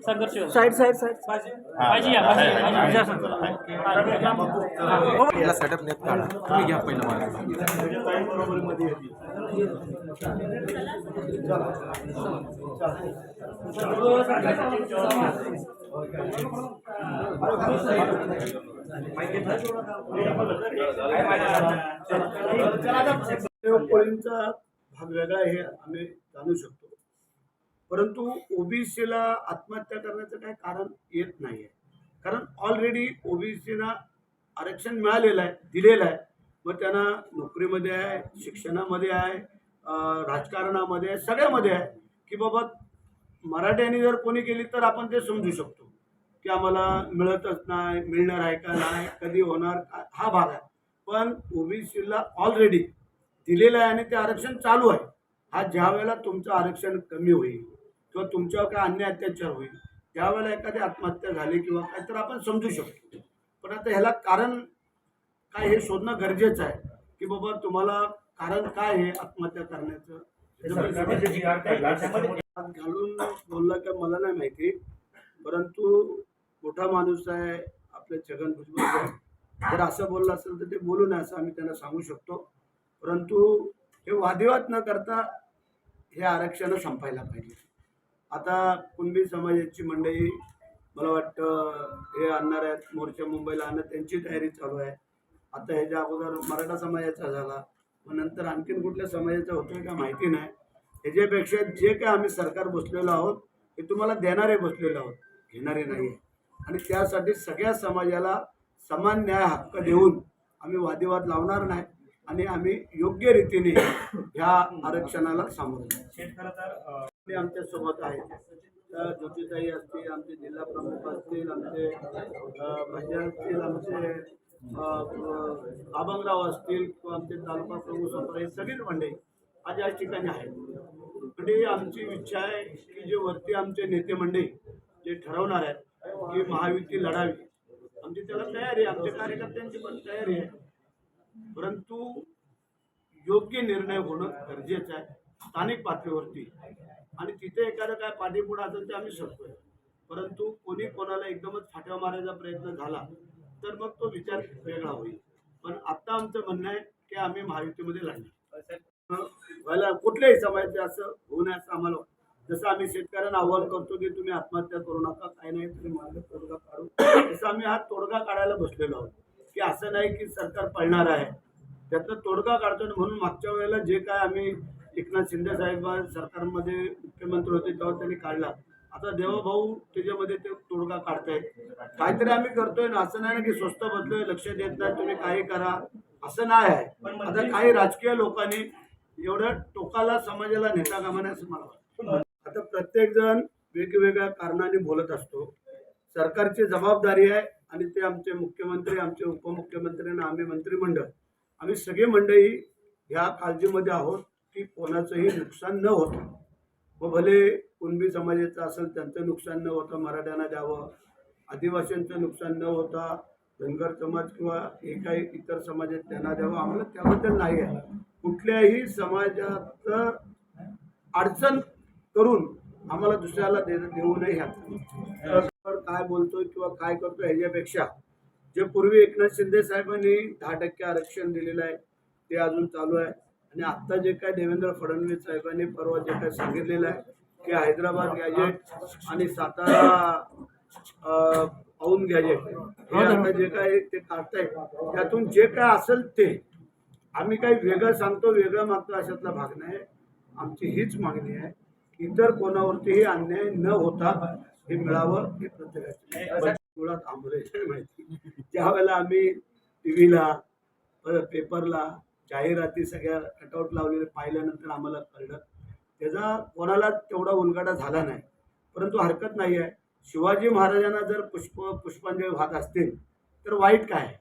संघर्ष side side side पाहिजे या पहिला सेटअप नेट काढा तुम्ही घ्या पहिला पोळींचा भाग वेगळा हे आम्ही जाणू शकतो, परंतु ओबीसीला आत्महत्या करण्याचं काही कारण येत नाहीये. कारण ऑलरेडी ओबीसीला आरक्षण मिळालेलं आहे, दिलेलं आहे. मग त्यांना नोकरीमध्ये आहे, शिक्षणामध्ये आहे, राजकारणामध्ये आहे, सगळ्यामध्ये आहे की बाबा मराठ्यांनी जर कोणी केली तर आपण ते समजू शकतो की आम्हाला मिळतच नाही, मिळणार आहे का नाही, कधी होणार, हा भाग आहे. पण ओबीसीला ऑलरेडी दिलेलं आहे आणि ते आरक्षण चालू आहे. हा ज्या वेळेला तुमचं आरक्षण कमी होईल किंवा तुमच्यावर काय अन्याय अत्याचार होईल त्यावेळेला एखादी आत्महत्या झाली किंवा काय तर आपण समजू शकतो. पण आता ह्याला कारण काय हे शोधणं गरजेचं आहे की बाबा तुम्हाला कारण काय आहे आत्महत्या करण्याचं. घालून बोलला का मला नाही माहिती, परंतु मोठा माणूस आहे आपले छगन भुजबळ, जर असं बोललं असेल तर ते बोलू नये असं आम्ही त्यांना सांगू शकतो. परंतु हे वादविवाद न करता हे आरक्षण संपायला पाहिजे. आता कुणबी समाजाची मंडळी मला वाटतं हे आणणार आहेत मोर्चा मुंबईला आणणं, त्यांची तयारी चालू आहे. आता ह्याच्या अगोदर मराठा समाजाचा झाला, मग नंतर आणखीन कुठल्या समाजाचा होतोय का माहिती नाही. ह्याच्यापेक्षा जे काय आम्ही सरकार बसलेलो आहोत हे तुम्हाला देणारे बसलेलो आहोत, घेणारे नाही आहे. आणि त्यासाठी सगळ्या समाजाला समान न्याय हक्क देऊन आम्ही वादविवाद लावणार नाही आणि आम्ही योग्य रीतीने ह्या आरक्षणाला सामोरं जाऊ. आमच्या सोबत आहेत ज्योतिताई असतील, आमचे जिल्हा प्रमुख असतील, आमचे भजन असतील, आमचे आबंगराव असतील किंवा आमचे तालुका प्रमुख संपर्क, सगळीच मंडळी आज या ठिकाणी आहेत. म्हणजे आमची इच्छा आहे की जे वरती आमचे नेते मंडळी जे ठरवणार आहेत की महायुती लढावी, आमची त्याला तयारी आहे, आमच्या कार्यकर्त्यांची पण तयारी आहे. परंतु योग्य निर्णय होणं गरजेचं आहे स्थानिक पातळीवरती. आणि तिथे एखादं काय पाठीपुढं असेल ते आम्ही शकतोय, परंतु कोणी कोणाला एकदमच फाट्या मारायचा प्रयत्न झाला तर मग तो विचार वेगळा होईल. पण आता आमचं म्हणणं आहे की आम्ही महायुतीमध्ये लढणार. व्हायला कुठल्याही समाजाचे असं होऊ नये असं आम्हाला, जसं आम्ही शेतकऱ्यांना आव्हान करतो की तुम्ही आत्महत्या करू नका, काय नाही तुम्ही मार्ग तोडगा काढू, तसं आम्ही हा तोडगा काढायला बसलेलो आहोत. की असं नाही की सरकार पळणार आहे, त्यातनं तोडगा काढतो. म्हणून मागच्या वेळेला जे काय आम्ही एकनाथ शिंदे साहेब सरकारमध्ये मुख्यमंत्री होते तेव्हा त्यांनी काढला, आता देवाभाऊ त्याच्यामध्ये ते तोडगा काढतायत. काहीतरी आम्ही करतोय ना, असं नाही ना की स्वस्त बदलोय, लक्ष देत नाही, तुम्ही काही करा असं नाही आहे. आता काही राजकीय लोकांनी एवढं टोकाला समाजाला नेता कामा नये असं मला वाटतं. आता प्रत्येक जण वेगवेगळ्या कारणाने बोलत असतो. सरकारची जबाबदारी आहे आणि ते आमचे मुख्यमंत्री, आमचे उपमुख्यमंत्री आणि आम्ही मंत्रिमंडळ, आम्ही सगळे मंडळी ह्या काळजीमध्ये आहोत की कोणाचंही नुकसान न होतं. व भले कुणबी समाजाचं असेल त्यांचं नुकसान न होतं मराठ्यांना द्यावं, आदिवासींचं नुकसान न होता धनगर समाज किंवा काही इतर समाजात त्यांना द्यावं, आम्हाला त्याबद्दल नाही आहे. कुठल्याही समाजाचं अडचण करून आम्हाला दुसऱ्याला देऊ नये. ह्यात काय बोलतोय किंवा काय करतोय ह्याच्यापेक्षा जे पूर्वी एकनाथ शिंदे साहेबांनी 10% आरक्षण दिलेलं आहे ते अजून चालू आहे. आणि आत्ता जे काय देवेंद्र फडणवीस साहेबांनी परवा जे काय सांगितलेलं आहे की हैदराबाद गॅजेट आणि सातारा औंध गॅजेट हे आता जे काय ते काढतायत त्यातून जे काय असेल ते आम्ही काही वेगळं सांगतो, वेगळं मागतो अशातला भाग नाही. आमची हीच मागणी आहे, इतर कोणावरतीही अन्याय न होता हे मिळावं हे प्रत्येकाची मुळात आंबोलेची माहिती. ज्या वेळेला आम्ही टीव्हीला पेपरला जाहिराती सगळ्या कटआउट लावलेले पाहिल्यानंतर आम्हाला कळलं त्याचा कोणाला तेवढा उलगडा झाला नाही. परंतु हरकत नाही आहे, शिवाजी महाराजांना जर पुष्पांजली वाहत असतील तर वाईट काय आहे,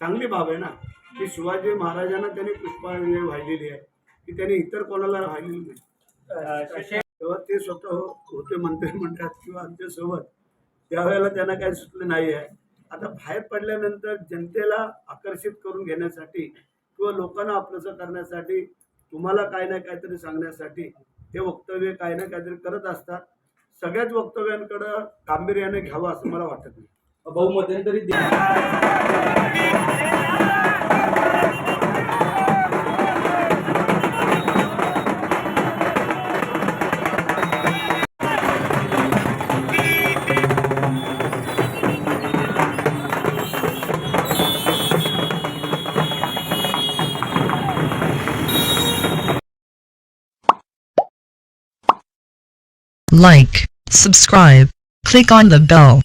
चांगली बाब आहे ना की शिवाजी महाराजांना त्यांनी पुष्पांजली वाहिलेली आहे की त्यांनी इतर कोणाला वाहिलेली नाही. तेव्हा ते स्वतः होते मंत्रिमंडळात किंवा आमच्यासोबत, त्यावेळेला त्यांना काही सुचलं नाही आहे. आता बाहेर पडल्यानंतर जनतेला आकर्षित करून घेण्यासाठी किंवा लोकांना आपलंसं करण्यासाठी तुम्हाला काय ना काहीतरी सांगण्यासाठी हे वक्तव्य काय ना काहीतरी करत असतात. सगळ्याच वक्तव्यांकडे गांभीर्याने घ्यावं असं मला वाटत नाही. भाऊ मध्यंतरी Like, subscribe, click on the bell.